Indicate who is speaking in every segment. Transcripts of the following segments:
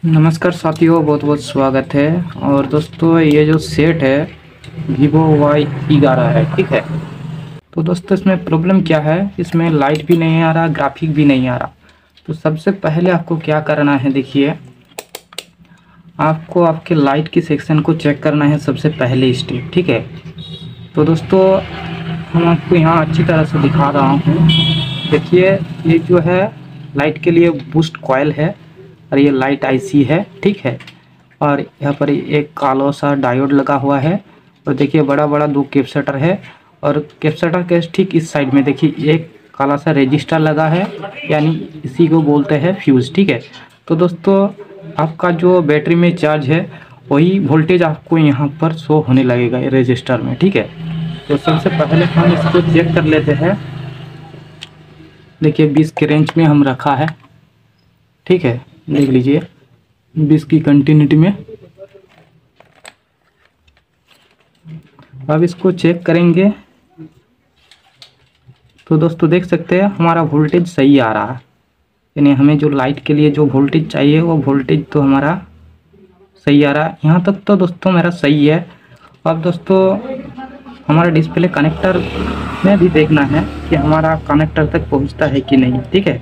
Speaker 1: नमस्कार साथियों, बहुत बहुत स्वागत है। और दोस्तों, ये जो सेट है Vivo Y11 है, ठीक है। तो दोस्तों, इसमें प्रॉब्लम क्या है, इसमें लाइट भी नहीं आ रहा, ग्राफिक भी नहीं आ रहा। तो सबसे पहले आपको क्या करना है, देखिए, आपको आपके लाइट की सेक्शन को चेक करना है सबसे पहले स्टेप, ठीक है। तो दोस्तों, हम आपको यहाँ अच्छी तरह से दिखा रहा हूँ। देखिए, ये जो है लाइट के लिए बूस्ट कॉइल है और ये लाइट आईसी है, ठीक है। और यहाँ पर एक कालो सा डायोड लगा हुआ है। और देखिए, बड़ा बड़ा दो कैपेसिटर है। और कैपेसिटर के ठीक इस साइड में देखिए एक काला सा रजिस्टर लगा है, यानी इसी को बोलते हैं फ्यूज, ठीक है। तो दोस्तों, आपका जो बैटरी में चार्ज है वही वोल्टेज आपको यहाँ पर शो होने लगेगा रजिस्टर में, ठीक है। तो सबसे पहले हम इसको चेक कर लेते हैं। देखिए, 20 के रेंज में हम रखा है, ठीक है। देख लीजिए 20 की कंटिन्यूटी में। अब इसको चेक करेंगे तो दोस्तों देख सकते हैं हमारा वोल्टेज सही आ रहा है, यानी हमें जो लाइट के लिए जो वोल्टेज चाहिए वो वोल्टेज तो हमारा सही आ रहा है। यहाँ तक तो दोस्तों मेरा सही है। अब दोस्तों, हमारा डिस्प्ले कनेक्टर में भी देखना है कि हमारा कनेक्टर तक पहुँचता है कि नहीं, ठीक है।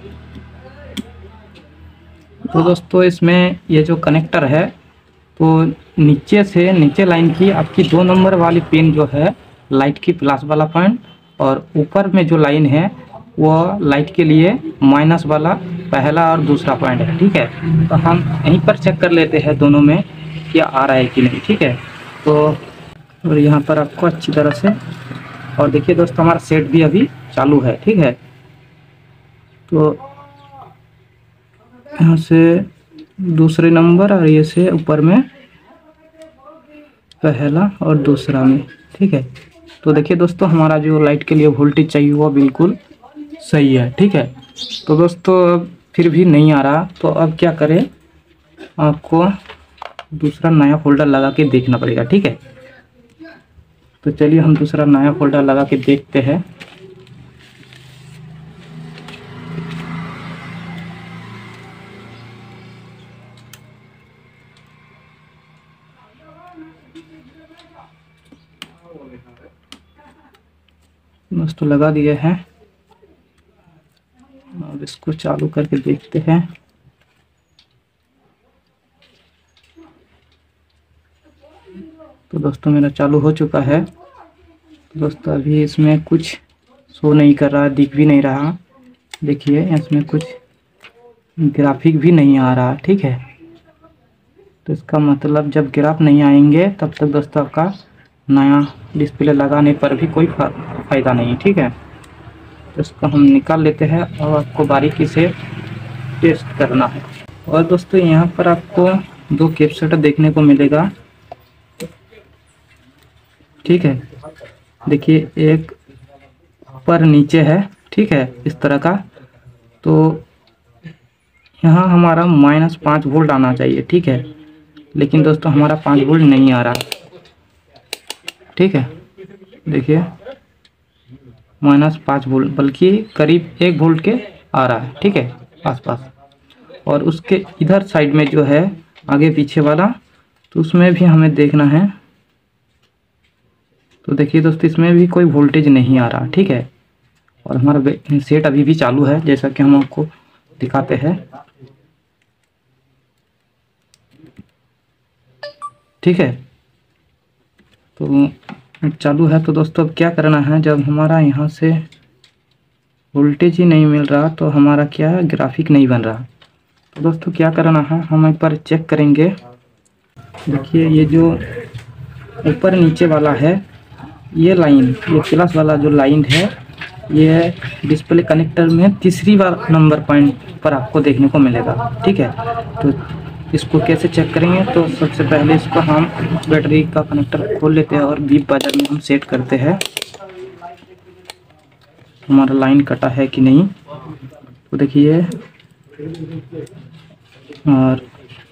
Speaker 1: तो दोस्तों, इसमें ये जो कनेक्टर है, तो नीचे से नीचे लाइन की आपकी 2 नंबर वाली पिन जो है लाइट की प्लस वाला पॉइंट, और ऊपर में जो लाइन है वो लाइट के लिए माइनस वाला पहला और दूसरा पॉइंट है, ठीक है। तो हम यहीं पर चेक कर लेते हैं दोनों में क्या आ रहा है कि नहीं, ठीक है। तो और यहाँ पर आपको अच्छी तरह से, और देखिए दोस्तों, हमारा सेट भी अभी चालू है, ठीक है। तो यहाँ से दूसरे नंबर और ये से ऊपर में पहला और दूसरा में, ठीक है। तो देखिए दोस्तों, हमारा जो लाइट के लिए वोल्टेज चाहिए वो बिल्कुल सही है, ठीक है। तो दोस्तों, अब फिर भी नहीं आ रहा, तो अब क्या करें, आपको दूसरा नया फोल्डर लगा के देखना पड़ेगा, ठीक है। तो चलिए हम दूसरा नया फोल्डर लगा के देखते हैं। दोस्तों, लगा दिए हैं। अब इसको चालू करके देखते हैं। तो दोस्तों, मेरा चालू हो चुका है। तो दोस्तों, अभी इसमें कुछ शो नहीं कर रहा, दिख भी नहीं रहा। देखिए, इसमें कुछ ग्राफिक भी नहीं आ रहा, ठीक है। तो इसका मतलब जब ग्राफ नहीं आएंगे तब तक दोस्तों आपका नया डिस्प्ले लगाने पर भी कोई फ़ायदा नहीं, ठीक है। तो इसको हम निकाल लेते हैं और आपको बारीकी से टेस्ट करना है। और दोस्तों, यहाँ पर आपको 2 कैपेसिटर देखने को मिलेगा, ठीक है। देखिए, एक पर नीचे है, ठीक है, इस तरह का। तो यहाँ हमारा -5 वोल्ट आना चाहिए, ठीक है। लेकिन दोस्तों, हमारा 5 वोल्ट नहीं आ रहा, ठीक है। देखिए, -5 वोल्ट, बल्कि करीब 1 वोल्ट के आ रहा है, ठीक है, आसपास। और उसके इधर साइड में जो है आगे पीछे वाला, तो उसमें भी हमें देखना है। तो देखिए दोस्तों, इसमें भी कोई वोल्टेज नहीं आ रहा, ठीक है। और हमारा सेट अभी भी चालू है, जैसा कि हम आपको दिखाते हैं, ठीक है। तो चालू है। तो दोस्तों, अब क्या करना है, जब हमारा यहाँ से वोल्टेज ही नहीं मिल रहा तो हमारा क्या है, ग्राफिक नहीं बन रहा। तो दोस्तों, क्या करना है, हम एक बार चेक करेंगे। देखिए, ये जो ऊपर नीचे वाला है, ये लाइन, ये प्लस वाला जो लाइन है, ये डिस्प्ले कनेक्टर में तीसरी बार नंबर पॉइंट पर आपको देखने को मिलेगा, ठीक है। तो इसको कैसे चेक करेंगे, तो सबसे पहले इसको हम बैटरी का कनेक्टर खोल लेते हैं और बीप बाजार में हम सेट करते हैं हमारा लाइन कटा है कि नहीं। तो देखिए, और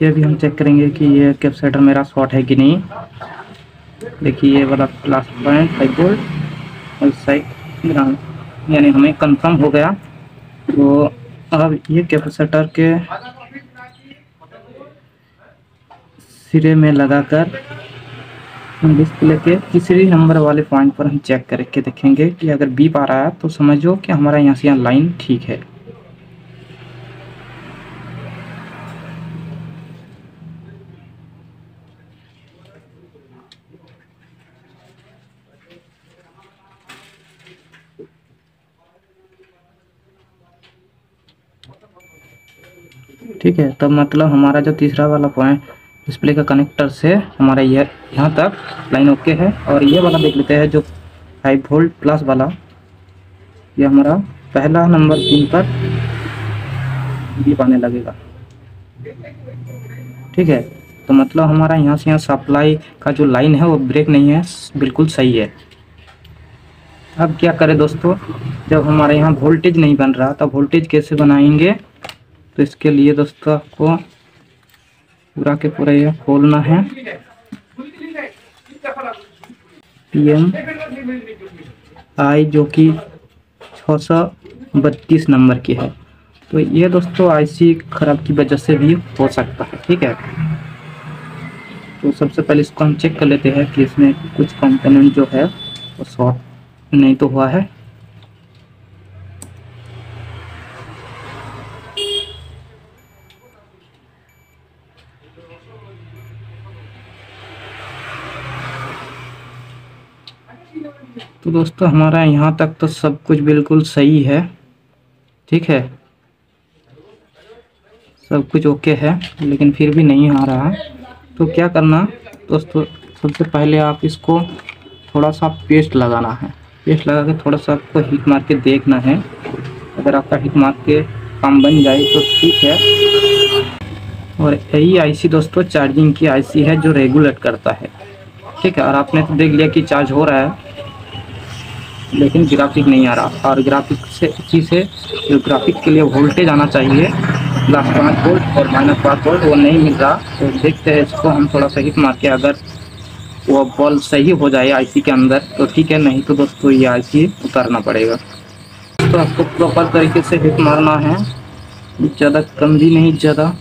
Speaker 1: ये भी हम चेक करेंगे कि ये कैपेसिटर मेरा शॉर्ट है कि नहीं। देखिए, ये वाला +5 वोल्ट और साइड ग्राउंड, यानी हमें कंफर्म हो गया। तो अब ये कैपेसिटर के सिरे में लगाकर हम डिस्प्ले के तीसरी नंबर वाले पॉइंट पर हम चेक करके देखेंगे कि अगर बीप आ रहा है तो समझो कि हमारा यहाँ से यहाँ लाइन ठीक है। ठीक है, तब मतलब हमारा जो तीसरा वाला पॉइंट डिस्प्ले का कनेक्टर से हमारा ये यहाँ तक लाइन ओके है। और ये वाला देख लेते हैं जो 5 वोल्ट प्लस वाला, ये हमारा पहला नंबर पिन पर बीप आने लगेगा। ठीक है, तो मतलब हमारा यहाँ से यहाँ सप्लाई का जो लाइन है वो ब्रेक नहीं है, बिल्कुल सही है। अब क्या करें दोस्तों, जब हमारे यहाँ वोल्टेज नहीं बन रहा तब वोल्टेज कैसे बनाएंगे, तो इसके लिए दोस्तों आपको पूरा के पूरा यह खोलना है PMI जो कि 632 नंबर की है। तो ये दोस्तों आईसी खराब की वजह से भी हो सकता है। ठीक है, तो सबसे पहले इसको हम चेक कर लेते हैं कि इसमें कुछ कंपोनेंट जो है वो शॉर्ट नहीं तो हुआ है। तो दोस्तों हमारा यहाँ तक तो सब कुछ बिल्कुल सही है। ठीक है, सब कुछ ओके है, लेकिन फिर भी नहीं आ रहा है। तो क्या करना दोस्तों, सबसे पहले आप इसको थोड़ा सा पेस्ट लगाना है। पेस्ट लगा के थोड़ा सा आपको हीट मार के देखना है। अगर आपका हीट मार के काम बन जाए तो ठीक है। और यही आईसी दोस्तों चार्जिंग की आईसी है जो रेगुलेट करता है। ठीक है, और आपने तो देख लिया कि चार्ज हो रहा है लेकिन ग्राफिक नहीं आ रहा। और ग्राफिक से चीज़ है, जो ग्राफिक के लिए वोल्टेज आना चाहिए +5 वोल्ट और -5 वोल्ट, वो नहीं मिल रहा। तो देखते हैं इसको हम थोड़ा सा हिट मार के, अगर वो बॉल सही हो जाए आईसी के अंदर तो ठीक है, नहीं तो दोस्तों ये आईसी उतारना पड़ेगा। तो आपको प्रॉपर तरीके से हिट मारना है, ज़्यादा कम भी नहीं, ज़्यादा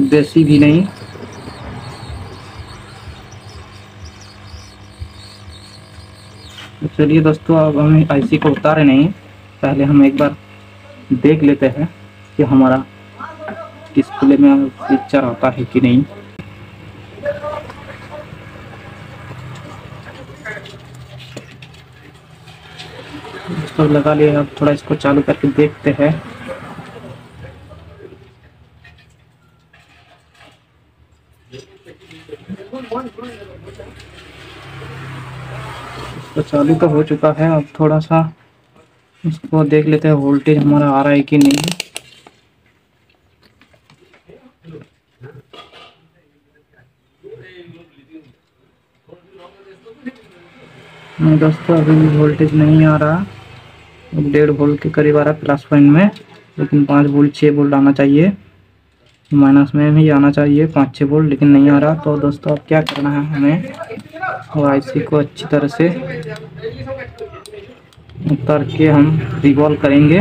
Speaker 1: बेसी भी नहीं। तो चलिए दोस्तों, अब हम आईसी को उतारे नहीं, पहले हम एक बार देख लेते हैं कि हमारा डिस्प्ले में पिक्चर आता है कि नहीं। इसको लगा लिया, अब थोड़ा इसको चालू करके देखते हैं। तो चालू तो हो चुका है, अब थोड़ा सा इसको देख लेते हैं वोल्टेज हमारा आ रहा है कि नहीं। नहीं दोस्तों, अभी भी वोल्टेज नहीं आ रहा। 1.5 वोल्ट के करीब आ रहा है प्लस पॉइंट में, लेकिन 5 वोल्ट 6 वोल्ट आना चाहिए। माइनस में भी आना चाहिए 5-6 वोल्ट, लेकिन नहीं आ रहा। तो दोस्तों अब क्या करना है हमें, और आईसी को अच्छी तरह से उतार के हम रिवॉल्व करेंगे।